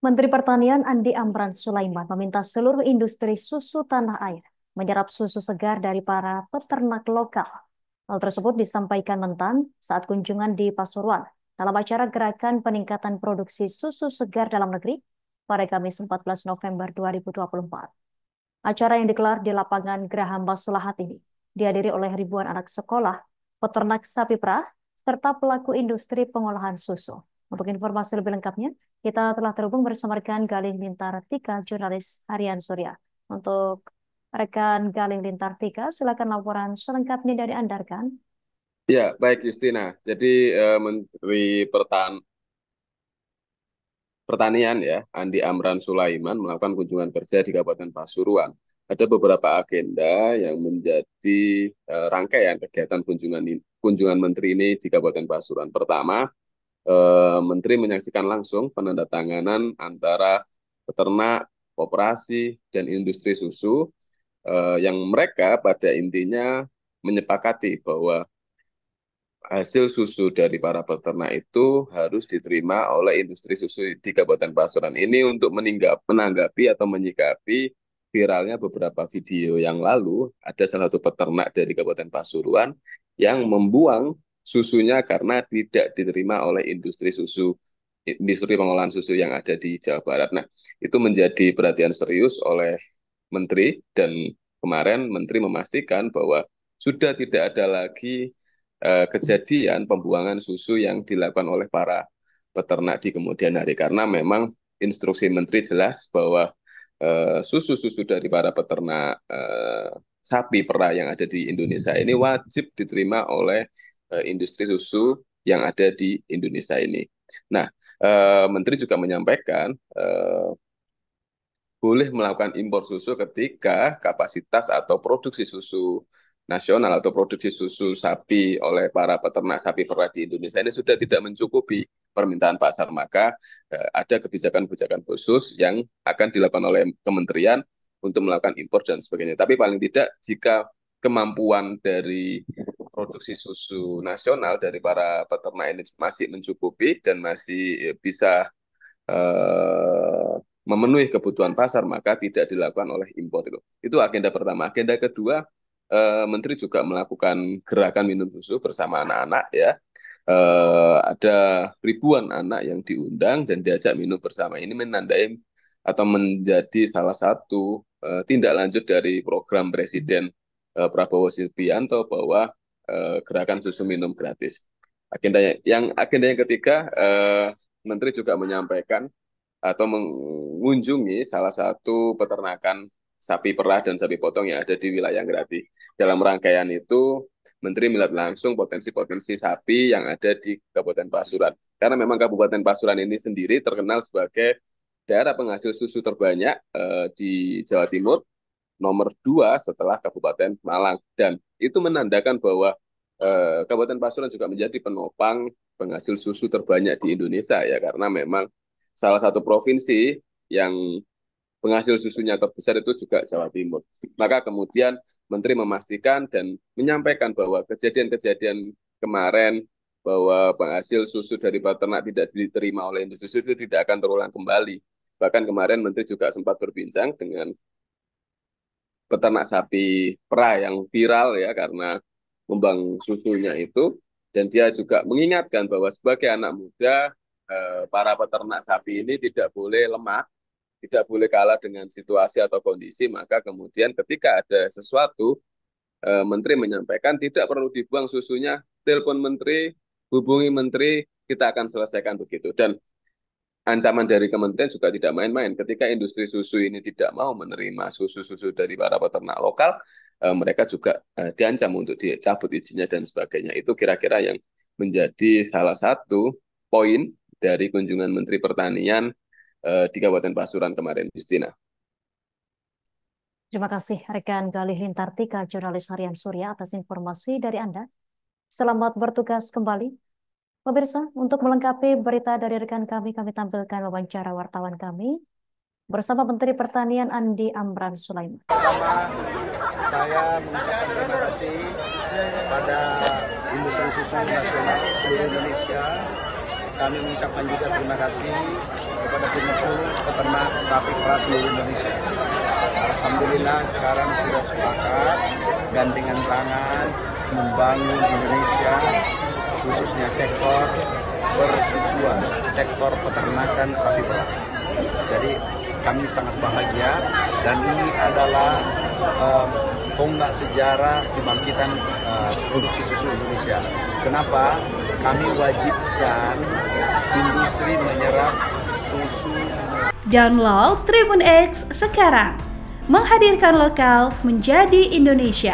Menteri Pertanian Andi Amran Sulaiman meminta seluruh industri susu tanah air menyerap susu segar dari para peternak lokal. Hal tersebut disampaikan Mentan saat kunjungan di Pasuruan dalam acara Gerakan Peningkatan Produksi Susu Segar Dalam Negeri pada Kamis 14 November 2024. Acara yang digelar di lapangan Graham Basulahat ini dihadiri oleh ribuan anak sekolah, peternak sapi perah, serta pelaku industri pengolahan susu. Untuk informasi lebih lengkapnya, kita telah terhubung bersama rekan Galih Lintartika, jurnalis Harian Surya. Untuk rekan Galih Lintartika, silakan laporan selengkapnya dari Anda, rekan. Ya, baik Justina. Jadi Menteri Pertanian ya, Andi Amran Sulaiman melakukan kunjungan kerja di Kabupaten Pasuruan. Ada beberapa agenda yang menjadi rangkaian kegiatan kunjungan Menteri ini di Kabupaten Pasuruan. Pertama, Menteri menyaksikan langsung penandatanganan antara peternak, koperasi, dan industri susu yang mereka pada intinya menyepakati bahwa hasil susu dari para peternak itu harus diterima oleh industri susu di Kabupaten Pasuruan ini untuk menanggapi atau menyikapi viralnya beberapa video yang lalu ada salah satu peternak dari Kabupaten Pasuruan yang membuang susunya karena tidak diterima oleh industri pengolahan susu yang ada di Jawa Barat. Nah, itu menjadi perhatian serius oleh Menteri dan kemarin Menteri memastikan bahwa sudah tidak ada lagi kejadian pembuangan susu yang dilakukan oleh para peternak di kemudian hari karena memang instruksi Menteri jelas bahwa susu-susu dari para peternak sapi perah yang ada di Indonesia ini wajib diterima oleh industri susu yang ada di Indonesia ini. Nah, Menteri juga menyampaikan boleh melakukan impor susu ketika kapasitas atau produksi susu nasional atau produksi susu sapi oleh para peternak sapi perah di Indonesia ini sudah tidak mencukupi permintaan pasar, maka ada kebijakan-kebijakan khusus yang akan dilakukan oleh kementerian untuk melakukan impor dan sebagainya. Tapi paling tidak jika kemampuan dari produksi susu nasional dari para peternak ini masih mencukupi dan masih bisa memenuhi kebutuhan pasar, maka tidak dilakukan oleh impor itu. Itu agenda pertama. Agenda kedua, Menteri juga melakukan gerakan minum susu bersama anak-anak ya. Ada ribuan anak yang diundang dan diajak minum bersama. Ini menandai atau menjadi salah satu tindak lanjut dari program Presiden Prabowo Subianto bahwa gerakan susu minum gratis. Agenda yang ketiga, Menteri juga menyampaikan atau mengunjungi salah satu peternakan sapi perah dan sapi potong yang ada di wilayah Grati. Dalam rangkaian itu, Menteri melihat langsung potensi-potensi sapi yang ada di Kabupaten Pasuruan. Karena memang Kabupaten Pasuruan ini sendiri terkenal sebagai daerah penghasil susu terbanyak di Jawa Timur, nomor 2 setelah Kabupaten Malang. Dan itu menandakan bahwa Kabupaten Pasuruan juga menjadi penopang penghasil susu terbanyak di Indonesia ya, karena memang salah satu provinsi yang penghasil susunya terbesar itu juga Jawa Timur. Maka kemudian Menteri memastikan dan menyampaikan bahwa kejadian-kejadian kemarin bahwa penghasil susu dari peternak tidak diterima oleh industri susu itu tidak akan terulang kembali. Bahkan kemarin Menteri juga sempat berbincang dengan peternak sapi perah yang viral ya karena membuang susunya itu, dan dia juga mengingatkan bahwa sebagai anak muda para peternak sapi ini tidak boleh lemah, tidak boleh kalah dengan situasi atau kondisi, maka kemudian ketika ada sesuatu, Menteri menyampaikan tidak perlu dibuang susunya, telepon Menteri, hubungi Menteri, kita akan selesaikan begitu. Dan ancaman dari kementerian juga tidak main-main. Ketika industri susu ini tidak mau menerima susu-susu dari para peternak lokal, mereka juga diancam untuk dicabut izinnya dan sebagainya. Itu kira-kira yang menjadi salah satu poin dari kunjungan Menteri Pertanian di Kabupaten Pasuruan kemarin, Justina. Terima kasih rekan Galih Lintartika, jurnalis Harian Surya atas informasi dari Anda. Selamat bertugas kembali. Pemirsa, untuk melengkapi berita dari rekan kami tampilkan wawancara wartawan kami bersama Menteri Pertanian Andi Amran Sulaiman. Pertama, saya mengucapkan terima kasih kepada industri susu nasional seluruh Indonesia. Kami mengucapkan juga terima kasih kepada Kementerian peternak sapi perah seluruh Indonesia. Alhamdulillah sekarang sudah sepakat gandengan tangan membangun Indonesia, khususnya sektor persusuan, sektor peternakan sapi perah. Jadi kami sangat bahagia dan ini adalah tonggak sejarah kebangkitan produksi susu Indonesia. Kenapa? Kami wajibkan industri menyerap susu. Download Tribun X sekarang, menghadirkan lokal menjadi Indonesia.